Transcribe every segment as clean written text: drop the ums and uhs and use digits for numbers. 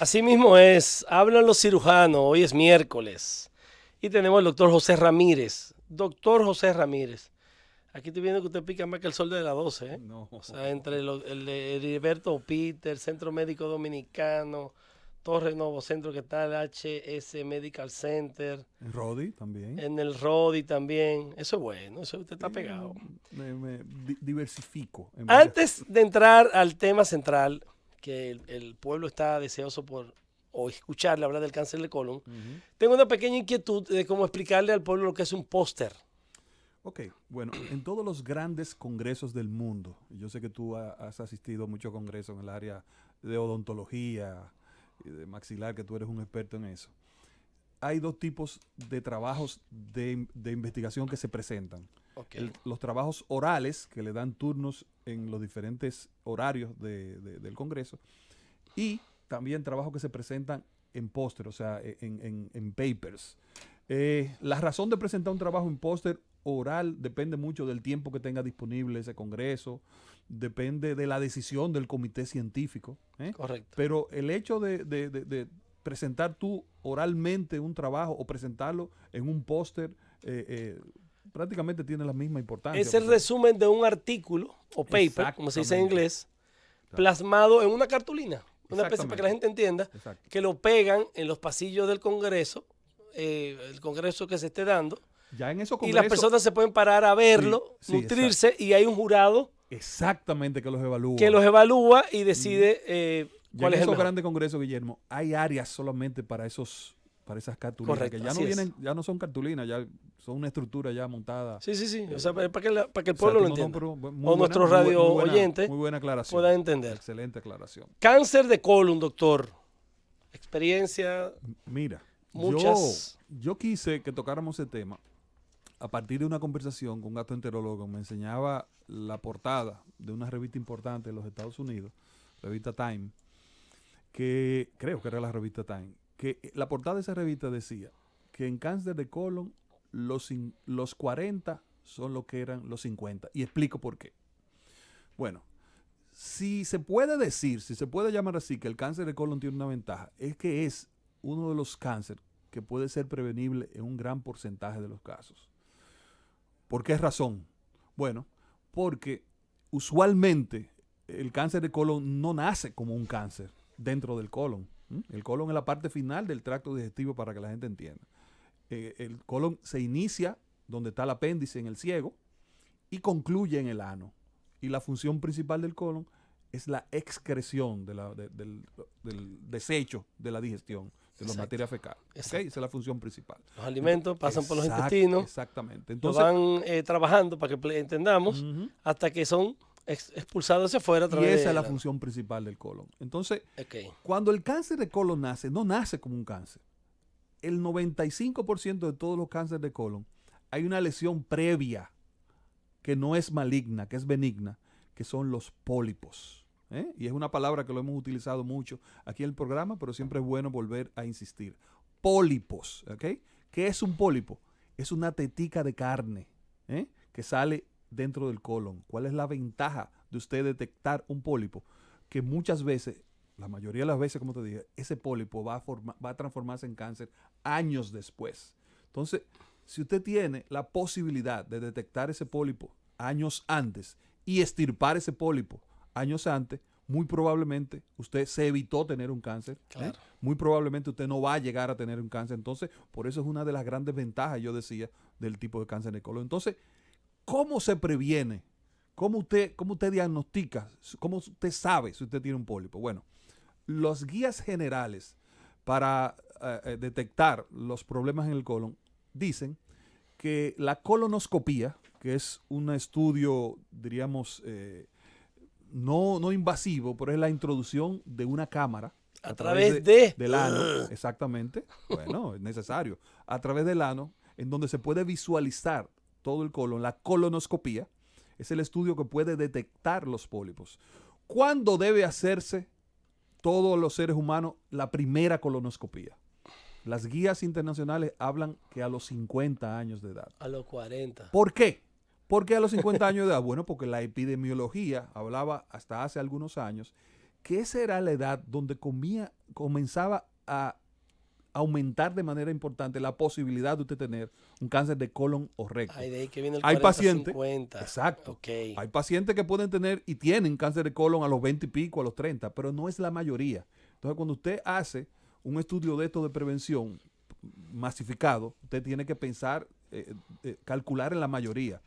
Así mismo es, hablan los cirujanos, hoy es miércoles y tenemos al doctor José Ramírez. Doctor José Ramírez, aquí estoy viendo que usted pica más que el sol de las 12, ¿eh? No. O sea, entre el de Heriberto Peter, Centro Médico Dominicano, Torre Novo Centro, que está el HS Medical Center, Rodi también. en el Rodi también. Eso es bueno, eso usted está pegado. Diversifico. Antes de entrar al tema central, que el pueblo está deseoso por o escucharle hablar del cáncer de colon, tengo una pequeña inquietud de cómo explicarle al pueblo lo que es un póster. Ok, bueno, en todos los grandes congresos del mundo, yo sé que tú has asistido a muchos congresos en el área de odontología y de maxilar, que tú eres un experto en eso. Hay dos tipos de trabajos de investigación que se presentan. Okay. Los trabajos orales, que le dan turnos en los diferentes horarios del Congreso, y también trabajos que se presentan en póster, o sea, en papers. La razón de presentar un trabajo en póster oral depende mucho del tiempo que tenga disponible ese Congreso, depende de la decisión del comité científico. Correcto. Pero el hecho de presentar tú oralmente un trabajo o presentarlo en un póster, prácticamente tiene la misma importancia. Es el resumen de un artículo o paper, como se dice en inglés, plasmado en una cartulina. Una especie para que la gente entienda. Exacto. Que lo pegan en los pasillos del Congreso, el Congreso que se esté dando. Ya en esos Y las personas se pueden parar a verlo, sí, nutrirse, exacto. y hay un jurado exactamente que los evalúa. Que los evalúa y decide cuál es el mejor. En esos grandes congresos, Guillermo, hay áreas solamente para esas cartulinas. Correcto, que ya no vienen, ya no son cartulinas, ya son una estructura ya montada. Sí. O sea, para que el pueblo lo entienda. O nuestros muy radio buena, oyentes muy buena aclaración. puedan entender. Excelente aclaración. Cáncer de colon, doctor. Experiencia. Mira, muchas. Yo quise que tocáramos ese tema a partir de una conversación con un gastroenterólogo. Me enseñaba la portada de una revista importante de los Estados Unidos, revista Time, que creo que era la revista Time, que la portada de esa revista decía que en cáncer de colon los 40 son lo que eran los 50. Y explico por qué. Bueno, si se puede decir, si se puede llamar así, que el cáncer de colon tiene una ventaja, es que es uno de los cánceres que puede ser prevenible en un gran porcentaje de los casos. ¿Por qué razón? Bueno, porque usualmente el cáncer de colon no nace como un cáncer dentro del colon. El colon es la parte final del tracto digestivo, para que la gente entienda. El colon se inicia donde está el apéndice, en el ciego, y concluye en el ano. Y la función principal del colon es la excreción del desecho de la digestión de la materia fecal. ¿Okay? Esa es la función principal. Los alimentos pasan por los intestinos. Exactamente. Entonces, lo van trabajando para que entendamos hasta que son expulsados hacia afuera. Y esa es la función principal del colon. Entonces, cuando el cáncer de colon nace, no nace como un cáncer. El 95% de todos los cánceres de colon hay una lesión previa que no es maligna, que es benigna, que son los pólipos. Y es una palabra que lo hemos utilizado mucho aquí en el programa, pero siempre es bueno volver a insistir. Pólipos, ¿ok? ¿Qué es un pólipo? Es una tetica de carne que sale dentro del colon. ¿Cuál es la ventaja de usted detectar un pólipo? Que muchas veces, la mayoría de las veces, como te dije, ese pólipo va a transformarse en cáncer años después. Entonces, si usted tiene la posibilidad de detectar ese pólipo años antes y extirpar ese pólipo años antes, muy probablemente usted se evitó tener un cáncer. Claro. Muy probablemente usted no va a llegar a tener un cáncer. Entonces, por eso es una de las grandes ventajas, yo decía, del tipo de cáncer de colon. Entonces, ¿cómo se previene? ¿Cómo usted diagnostica? ¿Cómo usted sabe si usted tiene un pólipo? Bueno, las guías generales para detectar los problemas en el colon dicen que la colonoscopía, que es un estudio, diríamos, no invasivo, pero es la introducción de una cámara a través del ano, exactamente, bueno, es necesario, a través del ano, en donde se puede visualizar todo el colon. La colonoscopía es el estudio que puede detectar los pólipos. ¿Cuándo debe hacerse todos los seres humanos la primera colonoscopía? Las guías internacionales hablan que a los 50 años de edad. A los 40. ¿Por qué? ¿Por qué a los 50 años de edad? Bueno, porque la epidemiología hablaba hasta hace algunos años que esa era la edad donde comenzaba a aumentar de manera importante la posibilidad de usted tener un cáncer de colon o recto. Ay, de ahí que viene el Hay 40, pacientes, 50. exacto, Okay. hay pacientes que pueden tener y tienen cáncer de colon a los 20 y pico, a los 30, pero no es la mayoría. Entonces, cuando usted hace un estudio de esto de prevención masificado, usted tiene que pensar, calcular en la mayoría.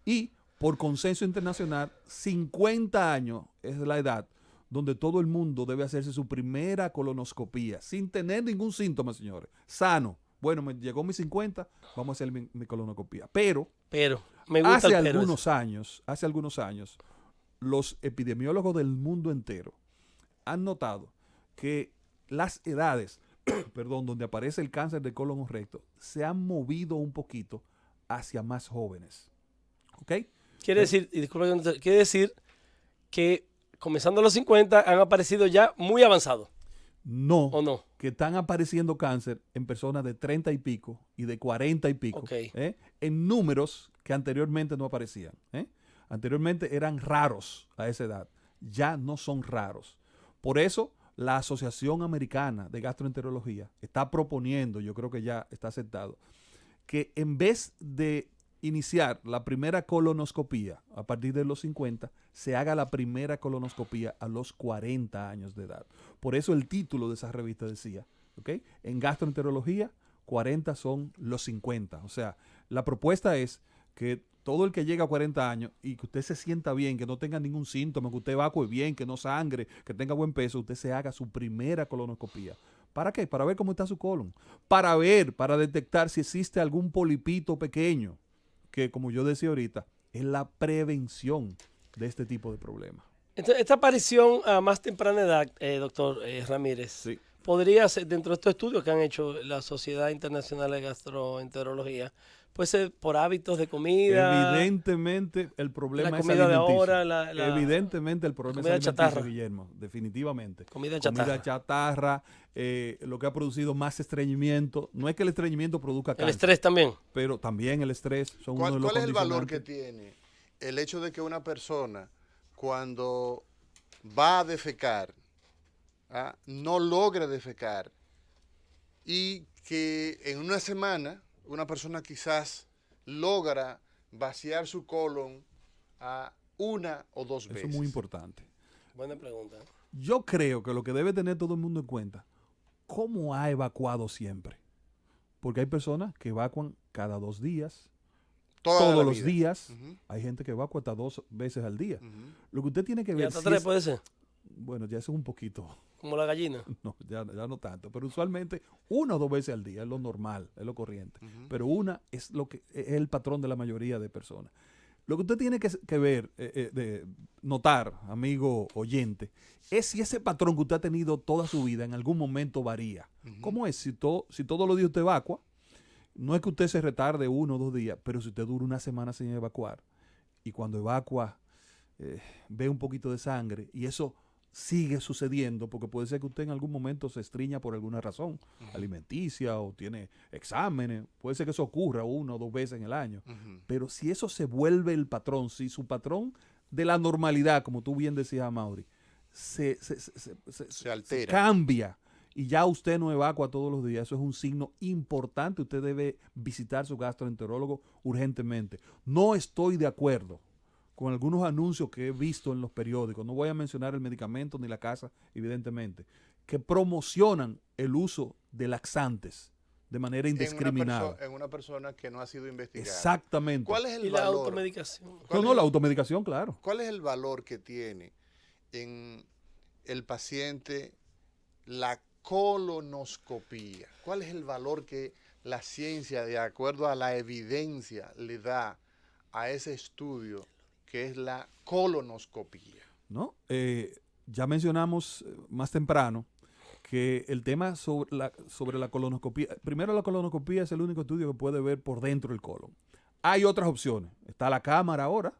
Y por consenso internacional, 50 años es la edad donde todo el mundo debe hacerse su primera colonoscopía, sin tener ningún síntoma, señores. Sano. Bueno, me llegó mis 50, vamos a hacer mi colonoscopía. Pero me gusta hace el pero algunos años, los epidemiólogos del mundo entero han notado que las edades, perdón, donde aparece el cáncer de colon o recto, se han movido un poquito hacia más jóvenes. ¿Ok? Quiere decir, y disculpa, quiere decir que comenzando a los 50 han aparecido ya muy avanzados. No, ¿O no? que están apareciendo cáncer en personas de 30 y pico y de 40 y pico, Okay. en números que anteriormente no aparecían. Anteriormente eran raros a esa edad, ya no son raros. Por eso la Asociación Americana de Gastroenterología está proponiendo, yo creo que ya está aceptado, que en vez de iniciar la primera colonoscopía a partir de los 50, se haga la primera colonoscopía a los 40 años de edad. Por eso el título de esa revista decía, ¿ok? En gastroenterología, 40 son los 50. O sea, la propuesta es que todo el que llega a 40 años y que usted se sienta bien, que no tenga ningún síntoma, que usted evacue bien, que no sangre, que tenga buen peso, usted se haga su primera colonoscopía. ¿Para qué? Para ver cómo está su colon. Para detectar si existe algún polipito pequeño, que como yo decía ahorita, es la prevención de este tipo de problemas. Entonces, esta aparición a más temprana edad, doctor Ramírez, Sí. podría ser, dentro de estos estudios que han hecho la Sociedad Internacional de Gastroenterología, puede ser por hábitos de comida. Evidentemente el problema la es comida de alimenticio. ahora, Evidentemente el problema es comida alimenticio, chatarra. Guillermo, definitivamente. Comida Comida chatarra, lo que ha producido más estreñimiento. No es que el estreñimiento produzca El cáncer, estrés también. pero también el estrés son uno de los ¿Cuál es el valor que condicionantes. tiene el hecho de que una persona cuando va a defecar, no logre defecar y que en una semana una persona quizás logra vaciar su colon una o dos veces? Eso es muy importante. Buena pregunta. Yo creo que lo que debe tener todo el mundo en cuenta, ¿cómo ha evacuado siempre? Porque hay personas que evacuan cada 2 días, Toda todos la los vida. días. Ujú, Hay gente que evacua hasta 2 veces al día. ujú. Lo que usted tiene que Y ver hasta si 3 es- puede ser, bueno, ya eso es un poquito, como la gallina. no, ya no tanto, pero usualmente 1 o 2 veces al día es lo normal, es lo corriente. Pero una es lo que es el patrón de la mayoría de personas. Lo que usted tiene que ver, notar, amigo oyente, es si ese patrón que usted ha tenido toda su vida en algún momento varía. ¿Cómo es? Si todos los días usted evacua, no es que usted se retarde 1 o 2 días, pero si usted dura una semana sin evacuar y cuando evacua ve un poquito de sangre y eso sigue sucediendo, porque puede ser que usted en algún momento se estriña por alguna razón alimenticia o tiene exámenes, puede ser que eso ocurra 1 o 2 veces en el año, pero si eso se vuelve el patrón, si su patrón de la normalidad, como tú bien decías, Mauri, se altera, cambia y ya usted no evacua todos los días, eso es un signo importante, usted debe visitar su gastroenterólogo urgentemente. No estoy de acuerdo con algunos anuncios que he visto en los periódicos, no voy a mencionar el medicamento ni la casa, evidentemente, que promocionan el uso de laxantes de manera indiscriminada. en una persona que no ha sido investigada. Exactamente. ¿Cuál es Y el la valor? automedicación. La automedicación, claro. ¿Cuál es el valor que tiene en el paciente la colonoscopía? ¿Cuál es el valor que la ciencia, de acuerdo a la evidencia, le da a ese estudio que es la colonoscopía? ¿No? Ya mencionamos más temprano que el tema sobre la colonoscopía, primero la colonoscopía es el único estudio que puede ver por dentro del colon. Hay otras opciones. Está la cámara ahora,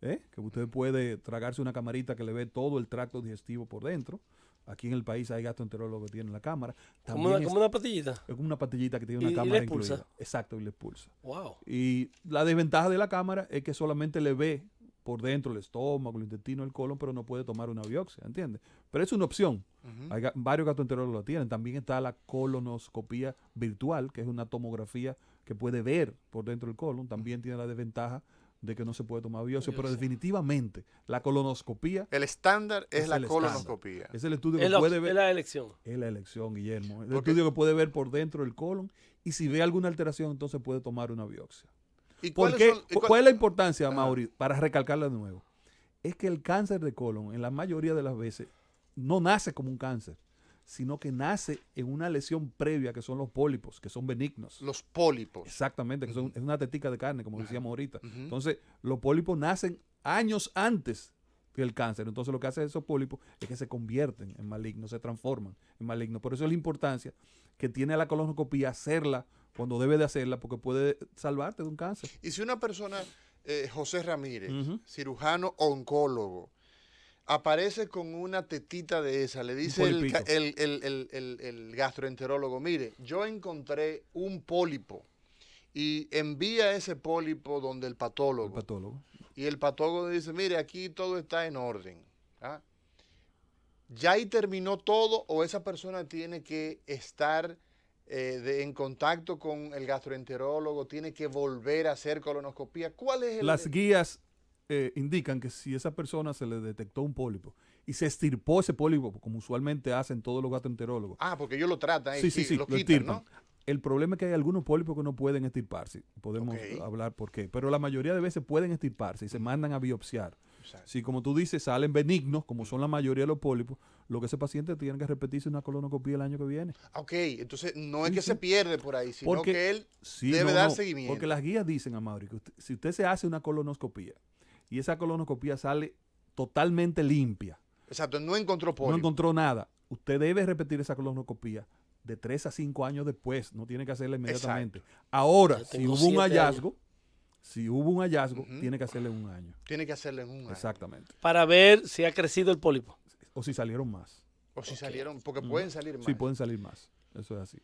que usted puede tragarse una camarita que le ve todo el tracto digestivo por dentro. Aquí en el país hay gastroenterólogos que tienen la cámara. Como una pastillita. Es como una pastillita que tiene una Y cámara le expulsa. incluida. Exacto, y le expulsa. Wow. Y la desventaja de la cámara es que solamente le ve por dentro el estómago, el intestino, el colon, pero no puede tomar una biopsia, ¿entiendes? Pero es una opción. Hay varios gastroenterólogos lo tienen. También está la colonoscopía virtual, que es una tomografía que puede ver por dentro del colon. También tiene la desventaja de que no se puede tomar biopsia, pero definitivamente la colonoscopía El estándar es la el estándar. colonoscopía. Es el estudio que puede ver. Es la elección. Es la elección, Guillermo. Es el Porque- estudio que puede ver por dentro del colon y si ve alguna alteración, entonces puede tomar una biopsia. ¿Y ¿Por cuáles qué? son- y ¿Cuál es la importancia, Ajá. Mauri? Para recalcarla de nuevo. Es que el cáncer de colon, en la mayoría de las veces, no nace como un cáncer, sino que nace en una lesión previa, que son los pólipos, que son benignos. los pólipos? Exactamente, que son, es una tetica de carne, como decíamos ahorita. Ujú. Entonces, los pólipos nacen años antes que el cáncer. Entonces, lo que hace esos pólipos es que se convierten en malignos, se transforman en malignos. Por eso es la importancia que tiene la colonoscopía hacerla cuando debe de hacerla, porque puede salvarte de un cáncer. Y si una persona, José Ramírez, Ujú. cirujano oncólogo, aparece con una tetita de esa, le dice el, polipito. el gastroenterólogo, mire, yo encontré un pólipo y envía ese pólipo donde el El patólogo. patólogo. Y el patólogo dice, mire, aquí todo está en orden. ¿Ah? ¿Ya ahí terminó todo o esa persona tiene que estar en contacto con el gastroenterólogo, tiene que volver a hacer colonoscopía? ¿Cuál es el...? Las guías indican que si esa persona se le detectó un pólipo y se estirpó ese pólipo, como usualmente hacen todos los gastroenterólogos. Ah, porque ellos lo tratan, Sí, lo lo quitan, estirpan. ¿no? El problema es que hay algunos pólipos que no pueden estirparse. Podemos Ok. hablar por qué. Pero la mayoría de veces pueden estirparse y se mandan a biopsiar. Exacto. Si, como tú dices, salen benignos, como son la mayoría de los pólipos, lo que ese paciente tiene que repetirse una colonoscopía el año que viene. Ok, entonces no es Sí, que sí. se pierde por ahí, sino Porque- que él Sí, debe no, dar no, seguimiento. Porque las guías dicen, Amaury, que si usted se hace una colonoscopía y esa colonoscopía sale totalmente limpia, Exacto, no encontró no pólipo. encontró nada, usted debe repetir esa colonoscopía de 3 a 5 años después, no tiene que hacerla inmediatamente. Ahora, Yo si tengo hubo un 7 hallazgo, Ujú. tiene que hacerle un año. Tiene que hacerlo en un año. Exactamente. Para ver si ha crecido el pólipo. O si salieron más. O si salieron, porque pueden salir más. Sí, pueden salir más. Eso es así.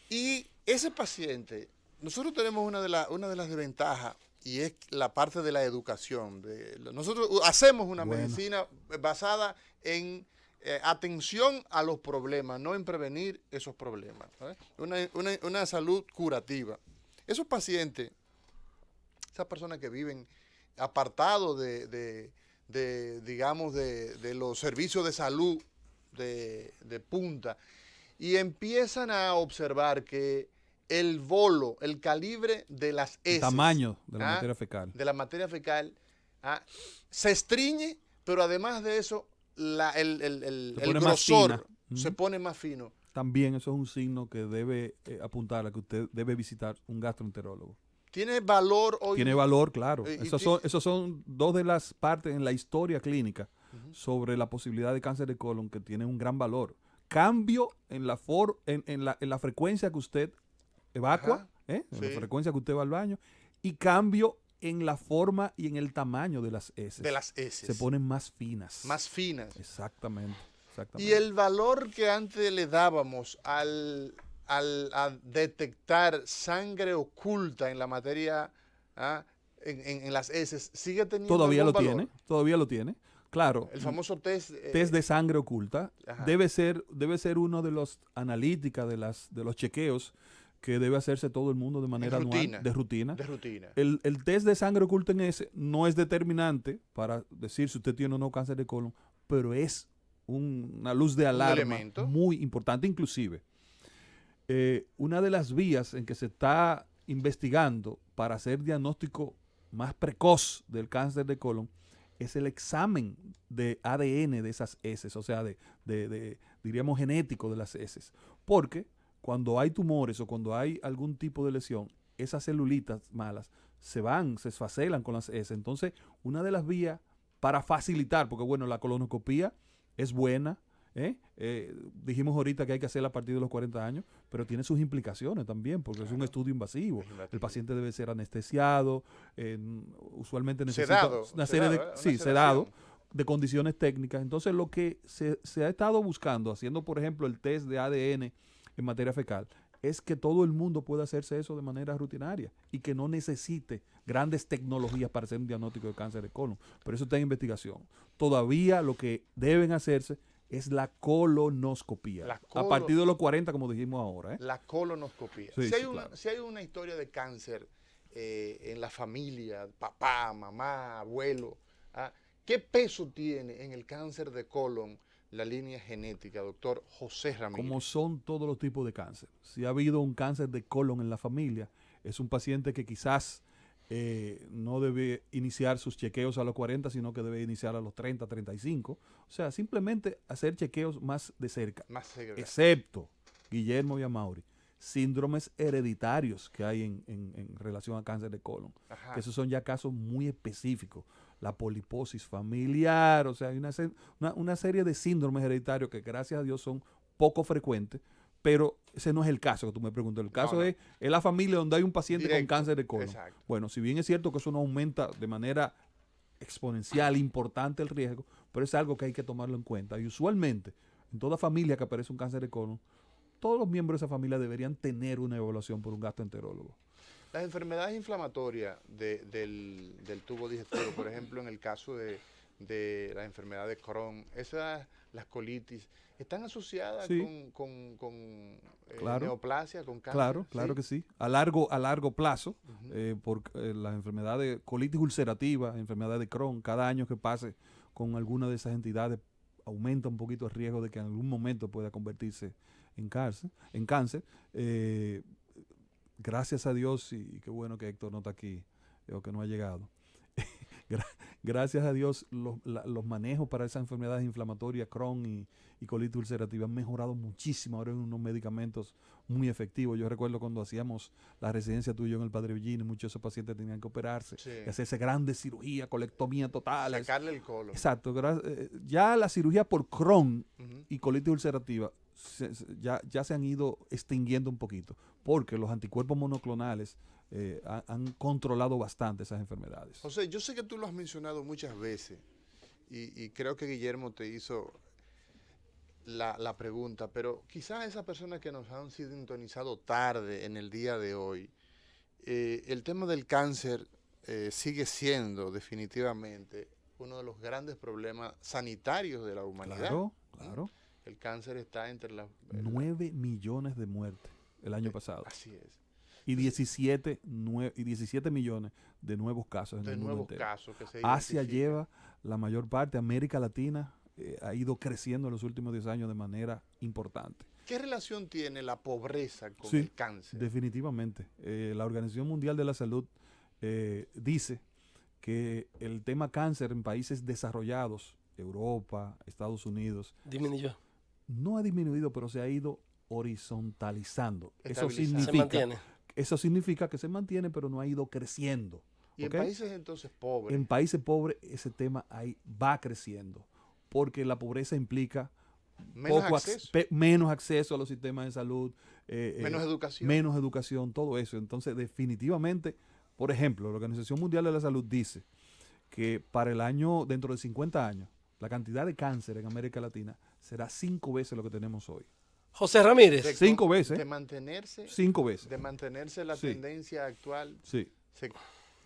Y ese paciente, nosotros tenemos una de las desventajas y es la parte de la educación. Nosotros hacemos una Bueno. medicina basada en atención a los problemas, no en prevenir esos problemas. ¿Sabes? Una salud curativa. Esos pacientes, esas personas que viven apartados digamos, de los servicios de salud de punta, y empiezan a observar que el bolo, el calibre de las El heces, tamaño de la ¿ah? materia fecal. de la materia fecal, se estriñe, pero además de eso, el Se pone más grosor fina. se Ujú. pone más fino. También eso es un signo que debe apuntar a que usted debe visitar un gastroenterólogo. Tiene valor hoy. Tiene valor, claro. y Esos son dos de las partes en la historia clínica sobre la posibilidad de cáncer de colon que tienen un gran valor. Cambio en la frecuencia que usted evacua, Ajá. en Sí. la frecuencia que usted va al baño, y cambio en la forma y en el tamaño de las heces. de las heces. Se ponen más finas. más finas. Exactamente. Y el valor que antes le dábamos a detectar sangre oculta en la materia, en las heces, sigue teniendo Todavía lo algún valor. tiene, todavía lo tiene. Claro, El famoso test. test de sangre oculta Ajá. debe ser uno de los analíticas de los chequeos que debe hacerse todo el mundo de manera rutina. anual, de rutina. de rutina. El test de sangre oculta en ese no es determinante para decir si usted tiene o no cáncer de colon, pero es una luz de alarma elemento. muy importante. Inclusive, una de las vías en que se está investigando para hacer diagnóstico más precoz del cáncer de colon es el examen de ADN de esas heces, o sea, diríamos genético de las heces. Porque cuando hay tumores o cuando hay algún tipo de lesión, esas celulitas malas se esfacelan con las heces. Entonces, una de las vías para facilitar, porque bueno, la colonoscopía es buena, dijimos ahorita que hay que hacerla a partir de los 40 años, pero tiene sus implicaciones también, porque es un estudio invasivo. El paciente debe ser anestesiado, usualmente necesita Sedado, una serie de... sedado, Sí, una sedado, sedación. de condiciones técnicas. Entonces, lo que se ha estado buscando, haciendo, por ejemplo, el test de ADN en materia fecal, es que todo el mundo pueda hacerse eso de manera rutinaria y que no necesite grandes tecnologías para hacer un diagnóstico de cáncer de colon. Pero eso está en investigación. Todavía lo que deben hacerse es la colonoscopía. A partir de los 40, como dijimos ahora. La colonoscopía. Sí, Claro. Si hay una historia de cáncer en la familia, papá, mamá, abuelo, ¿qué peso tiene en el cáncer de colon la línea genética, doctor José Ramírez? Como son todos los tipos de cáncer. Si ha habido un cáncer de colon en la familia, es un paciente que quizás no debe iniciar sus chequeos a los 40, sino que debe iniciar a los 30, 35. O sea, simplemente hacer chequeos más de cerca. Excepto, Guillermo y Amaury, síndromes hereditarios que hay en relación a cáncer de colon. Ajá. Que esos son ya casos muy específicos. La poliposis familiar, o sea, hay una serie de síndromes hereditarios que gracias a Dios son poco frecuentes, pero ese no es el caso que tú me preguntas. El caso es la familia donde hay un paciente con cáncer de colon. Exacto. Bueno, si bien es cierto que eso no aumenta de manera exponencial, importante el riesgo, pero es algo que hay que tomarlo en cuenta. Y usualmente, en toda familia que aparece un cáncer de colon, todos los miembros de esa familia deberían tener una evaluación por un gastroenterólogo. Las enfermedades inflamatorias del tubo digestivo, por ejemplo, en el caso de la enfermedad de Crohn, las colitis, ¿están asociadas con neoplasia, con cáncer? Claro que sí. A largo plazo, por la enfermedad de colitis ulcerativa, enfermedad de Crohn, cada año que pase con alguna de esas entidades aumenta un poquito el riesgo de que en algún momento pueda convertirse en cáncer. Gracias a Dios, y qué bueno que Héctor no está aquí, o que no ha llegado. Gracias a Dios, los manejos para esas enfermedades inflamatorias, Crohn y colitis ulcerativa, han mejorado muchísimo. Ahora hay unos medicamentos muy efectivos. Yo recuerdo cuando hacíamos la residencia tuya en el Padre Villini, muchos de esos pacientes tenían que operarse, y hacerse grandes cirugías, colectomía total. Sacarle el colon. Exacto. Ya la cirugía por Crohn y colitis ulcerativa ya se han ido extinguiendo un poquito, porque los anticuerpos monoclonales han controlado bastante esas enfermedades. José, yo sé que tú lo has mencionado muchas veces y creo que Guillermo te hizo la pregunta, pero quizás esas personas que nos han sintonizado tarde en el día de hoy, el tema del cáncer sigue siendo definitivamente uno de los grandes problemas sanitarios de la humanidad. Claro. El cáncer está entre las... 9 millones de muertes el año pasado. Así es. Y 17 millones de nuevos casos en el mundo entero. Asia lleva la mayor parte. América Latina ha ido creciendo en los últimos 10 años de manera importante. ¿Qué relación tiene la pobreza con el cáncer? Definitivamente. La Organización Mundial de la Salud dice que el tema cáncer en países desarrollados, Europa, Estados Unidos, disminuyó. No ha disminuido, pero se ha ido horizontalizando. Eso significa que se mantiene, pero no ha ido creciendo. ¿Y en países entonces pobres? En países pobres ese tema ahí va creciendo, porque la pobreza implica menos acceso a los sistemas de salud, menos educación, todo eso. Entonces, definitivamente, por ejemplo, la Organización Mundial de la Salud dice que para el año, dentro de 50 años, la cantidad de cáncer en América Latina será 5 veces lo que tenemos hoy. José Ramírez. 5 veces. De mantenerse. 5 veces. De mantenerse la tendencia actual. Sí. Se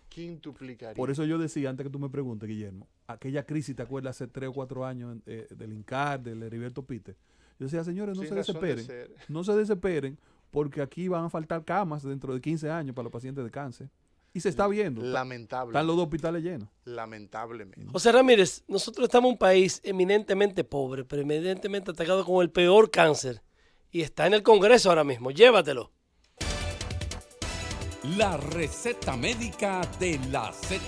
quintuplicaría. Por eso yo decía, antes que tú me preguntes, Guillermo, aquella crisis, ¿te acuerdas? Hace 3 o 4 años del INCAR, del Heriberto Pite. Yo decía, señores, no se desesperen. No se desesperen, porque aquí van a faltar camas dentro de 15 años para los pacientes de cáncer. Y se está viendo. Lamentablemente. Están los 2 hospitales llenos. Lamentablemente. José Ramírez, nosotros estamos en un país eminentemente pobre, pero eminentemente atacado con el peor cáncer. Y está en el Congreso ahora mismo. Llévatelo. La receta médica de la Z.